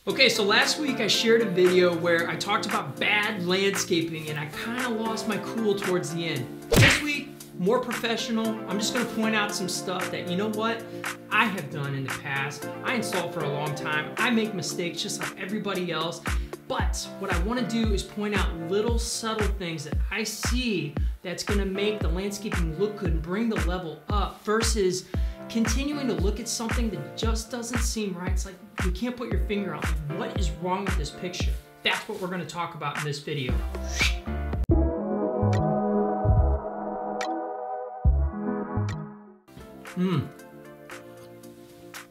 Okay, so last week I shared a video where I talked about bad landscaping and I kind of lost my cool towards the end. This week, more professional, I'm just gonna point out some stuff that, you know what, I have done in the past. I installed for a long time. I make mistakes just like everybody else. But what I wanna do is point out little subtle things that I see that's gonna make the landscaping look good and bring the level up versus continuing to look at something that just doesn't seem right. It's like you can't put your finger on like, what is wrong with this picture. That's what we're gonna talk about in this video.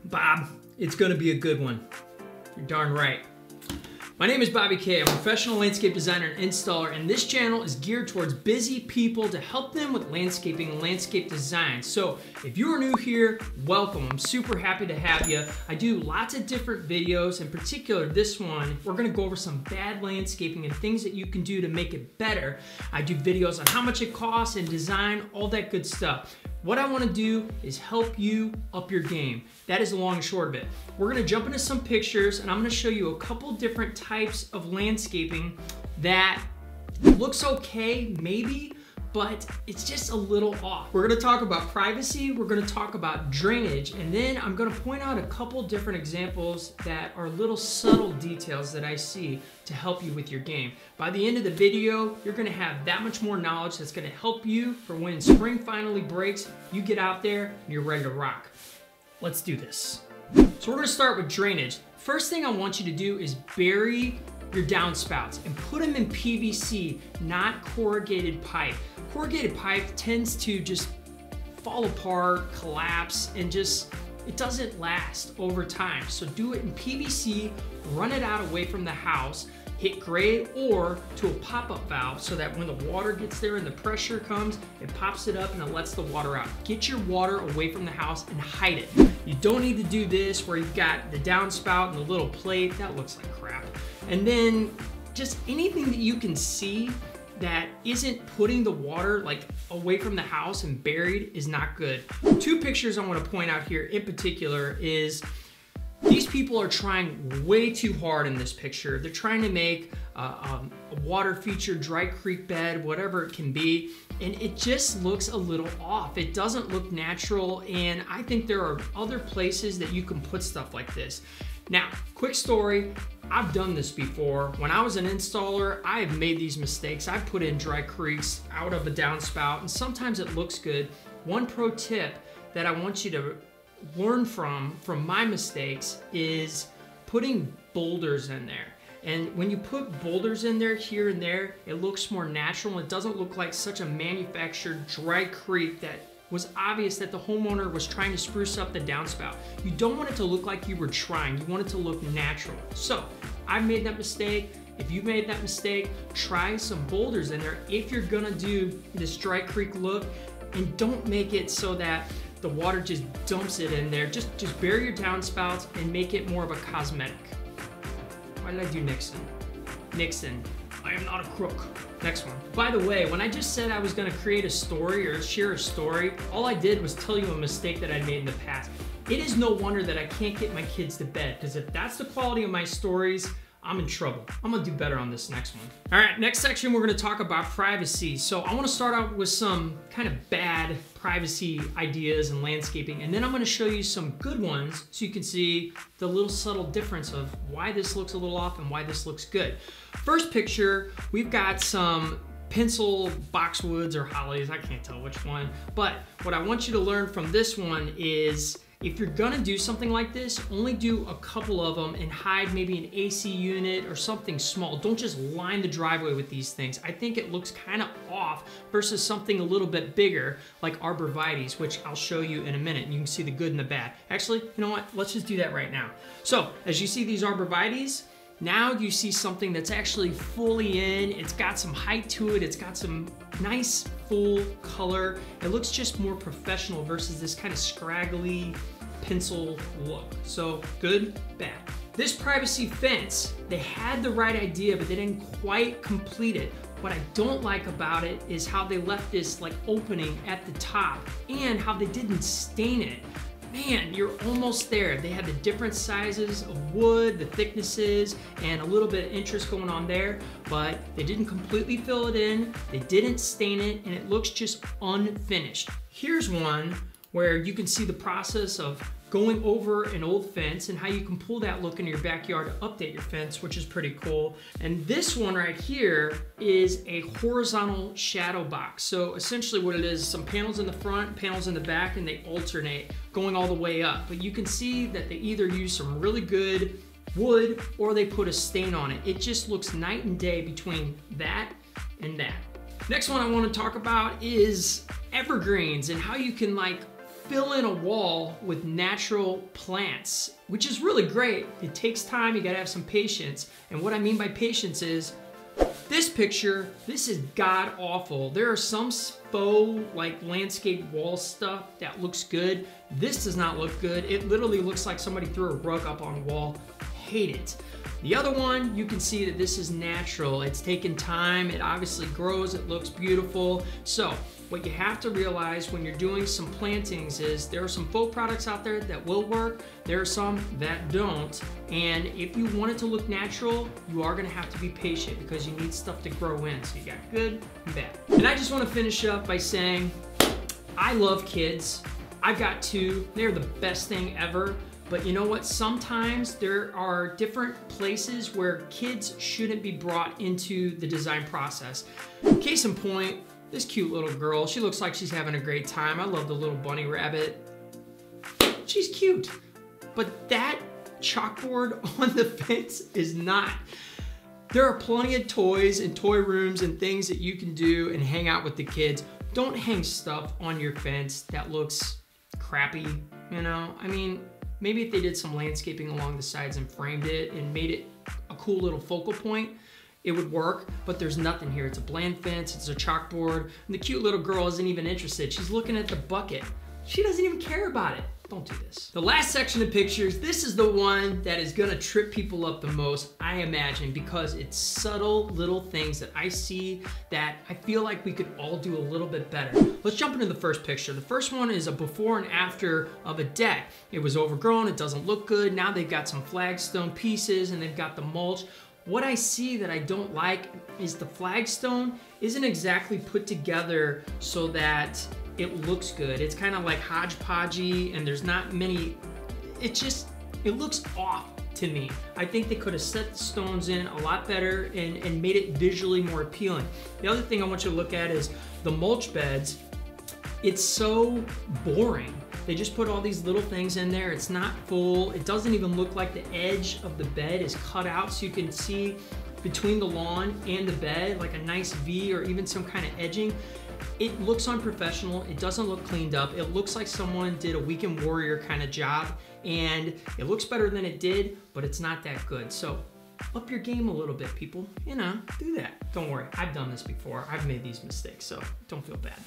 Bob, it's gonna be a good one. You're darn right. My name is Bobby K. I'm a professional landscape designer and installer, and this channel is geared towards busy people to help them with landscaping and landscape design. So if you are new here, welcome. I'm super happy to have you. I do lots of different videos. In particular, this one, we're gonna go over some bad landscaping and things that you can do to make it better. I do videos on how much it costs and design, all that good stuff. What I wanna do is help you up your game. That is the long and short of it. We're gonna jump into some pictures and I'm gonna show you a couple different types of landscaping that looks okay, maybe, but it's just a little off. We're gonna talk about privacy, we're gonna talk about drainage, and then I'm gonna point out a couple different examples that are little subtle details that I see to help you with your game. By the end of the video, you're gonna have that much more knowledge that's gonna help you for when spring finally breaks, you get out there and you're ready to rock. Let's do this. So we're gonna start with drainage. First thing I want you to do is bury your downspouts and put them in PVC, not corrugated pipe. Corrugated pipe tends to just fall apart, collapse, and just, it doesn't last over time. So do it in PVC, run it out away from the house, hit grade or to a pop-up valve so that when the water gets there and the pressure comes, it pops it up and it lets the water out. Get your water away from the house and hide it. You don't need to do this where you've got the downspout and the little plate. That looks like crap. And then just anything that you can see that isn't putting the water like away from the house and buried is not good. Two pictures I want to point out here in particular is these people are trying way too hard in this picture. They're trying to make a water feature, dry creek bed, whatever it can be, and it just looks a little off. It doesn't look natural, and I think there are other places that you can put stuff like this. Now, quick story, I've done this before. When I was an installer, I have made these mistakes. I've put in dry creeks out of a downspout, and sometimes it looks good. One pro tip that I want you to learn from my mistakes is putting boulders in there. And when you put boulders in there here and there, it looks more natural. It doesn't look like such a manufactured dry creek that was obvious that the homeowner was trying to spruce up the downspout. You don't want it to look like you were trying. You want it to look natural. So I've made that mistake. If you've made that mistake, try some boulders in there if you're gonna do this dry creek look, and don't make it so that the water just dumps it in there. Just bury your downspouts and make it more of a cosmetic. Why did I do Nixon? Nixon, I am not a crook. Next one. By the way, when I just said I was gonna create a story or share a story, all I did was tell you a mistake that I made in the past. It is no wonder that I can't get my kids to bed, because if that's the quality of my stories, I'm in trouble. I'm gonna do better on this next one. All right, next section, we're gonna talk about privacy. So I wanna start out with some kind of bad privacy ideas and landscaping, and then I'm gonna show you some good ones so you can see the little subtle difference of why this looks a little off and why this looks good. First picture, we've got some pencil boxwoods or hollies, I can't tell which one, but what I want you to learn from this one is if you're gonna do something like this, only do a couple of them and hide maybe an AC unit or something small. Don't just line the driveway with these things. I think it looks kind of off versus something a little bit bigger like arborvitaes, which I'll show you in a minute. You can see the good and the bad. Actually, you know what? Let's just do that right now. So as you see these arborvitaes, now you see something that's actually fully in. It's got some height to it. It's got some nice full color. It looks just more professional versus this kind of scraggly pencil look. So good, bad. This privacy fence, they had the right idea, but they didn't quite complete it. What I don't like about it is how they left this like opening at the top and how they didn't stain it. man, you're almost there. They had the different sizes of wood, the thicknesses, and a little bit of interest going on there, but they didn't completely fill it in, they didn't stain it, and it looks just unfinished. Here's one where you can see the process of going over an old fence and how you can pull that look into your backyard to update your fence, which is pretty cool. And this one right here is a horizontal shadow box. So essentially what it is, some panels in the front, panels in the back, and they alternate going all the way up. But you can see that they either use some really good wood or they put a stain on it. It just looks night and day between that and that. Next one I want to talk about is evergreens and how you can like fill in a wall with natural plants, which is really great. It takes time, you gotta have some patience. And what I mean by patience is, this picture, this is god awful. There are some faux like landscape wall stuff that looks good. This does not look good. It literally looks like somebody threw a rug up on a wall. Hate it. The other one, you can see that this is natural. It's taken time, it obviously grows, it looks beautiful. So what you have to realize when you're doing some plantings is there are some faux products out there that will work, there are some that don't, and if you want it to look natural, you are gonna have to be patient because you need stuff to grow in. So you got good and bad. And I just wanna finish up by saying, I love kids. I've got two, they're the best thing ever. But you know what? Sometimes there are different places where kids shouldn't be brought into the design process. Case in point, this cute little girl, she looks like she's having a great time. I love the little bunny rabbit. She's cute. But that chalkboard on the fence is not. There are plenty of toys and toy rooms and things that you can do and hang out with the kids. Don't hang stuff on your fence that looks crappy, you know? I mean, maybe if they did some landscaping along the sides and framed it and made it a cool little focal point, it would work, but there's nothing here. It's a bland fence, it's a chalkboard, and the cute little girl isn't even interested. She's looking at the bucket. She doesn't even care about it. Don't do this. The last section of pictures, this is the one that is gonna trip people up the most, I imagine, because it's subtle little things that I see that I feel like we could all do a little bit better. Let's jump into the first picture. The first one is a before and after of a deck. It was overgrown, it doesn't look good. Now they've got some flagstone pieces and they've got the mulch. What I see that I don't like is the flagstone isn't exactly put together so that it looks good. It's kind of like hodgepodgey and there's not many, it looks off to me. I think they could have set the stones in a lot better and made it visually more appealing. The other thing I want you to look at is the mulch beds. It's so boring. They just put all these little things in there. It's not full. It doesn't even look like the edge of the bed is cut out so you can see between the lawn and the bed like a nice V or even some kind of edging. It looks unprofessional, it doesn't look cleaned up, it looks like someone did a weekend warrior kind of job, and it looks better than it did, but it's not that good. So up your game a little bit, people. You know, do that. Don't worry, I've done this before. I've made these mistakes, so don't feel bad.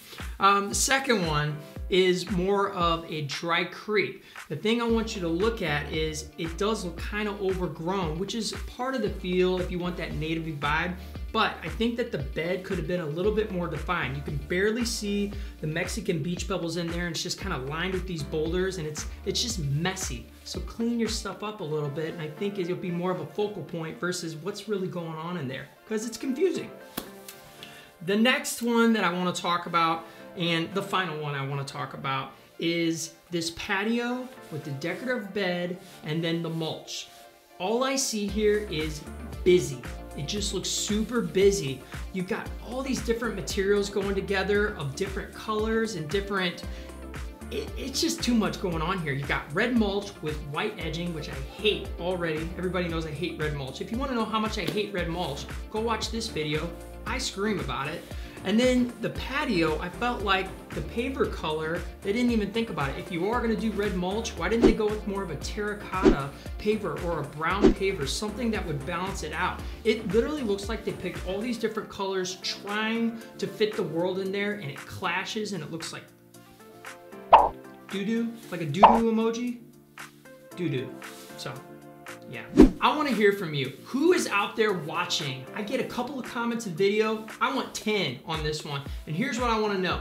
The second one is more of a dry creep. The thing I want you to look at is it does look kind of overgrown, which is part of the feel if you want that native-y vibe. But I think that the bed could have been a little bit more defined. You can barely see the Mexican beach pebbles in there, and it's just kind of lined with these boulders, and it's just messy. So clean your stuff up a little bit, and I think it'll be more of a focal point versus what's really going on in there, because it's confusing. The next one that I want to talk about, and the final one I want to talk about, is this patio with the decorative bed and then the mulch. All I see here is busy. It just looks super busy. You've got all these different materials going together of different colors and different, it's just too much going on here. You've got red mulch with white edging, which I hate already. Everybody knows I hate red mulch. If you want to know how much I hate red mulch, go watch this video. I scream about it. And then the patio, I felt like the paver color, they didn't even think about it. If you are gonna do red mulch, why didn't they go with more of a terracotta paver or a brown paver, something that would balance it out? It literally looks like they picked all these different colors trying to fit the world in there, and it clashes and it looks like doo-doo, like a doo-doo emoji, doo-doo. So, yeah. I want to hear from you. Who is out there watching? I get a couple of comments a video. I want 10 on this one. And here's what I want to know.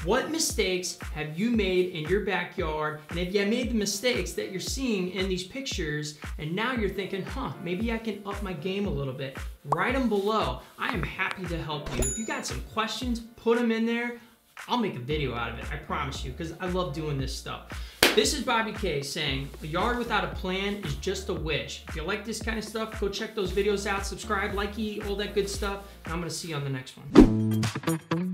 What mistakes have you made in your backyard? And if you made the mistakes that you're seeing in these pictures, and now you're thinking, maybe I can up my game a little bit, write them below. I am happy to help you. If you got some questions, put them in there. I'll make a video out of it, I promise you, because I love doing this stuff. This is Bobby K saying, a yard without a plan is just a wish. If you like this kind of stuff, go check those videos out, subscribe, like, all that good stuff, and I'm gonna see you on the next one.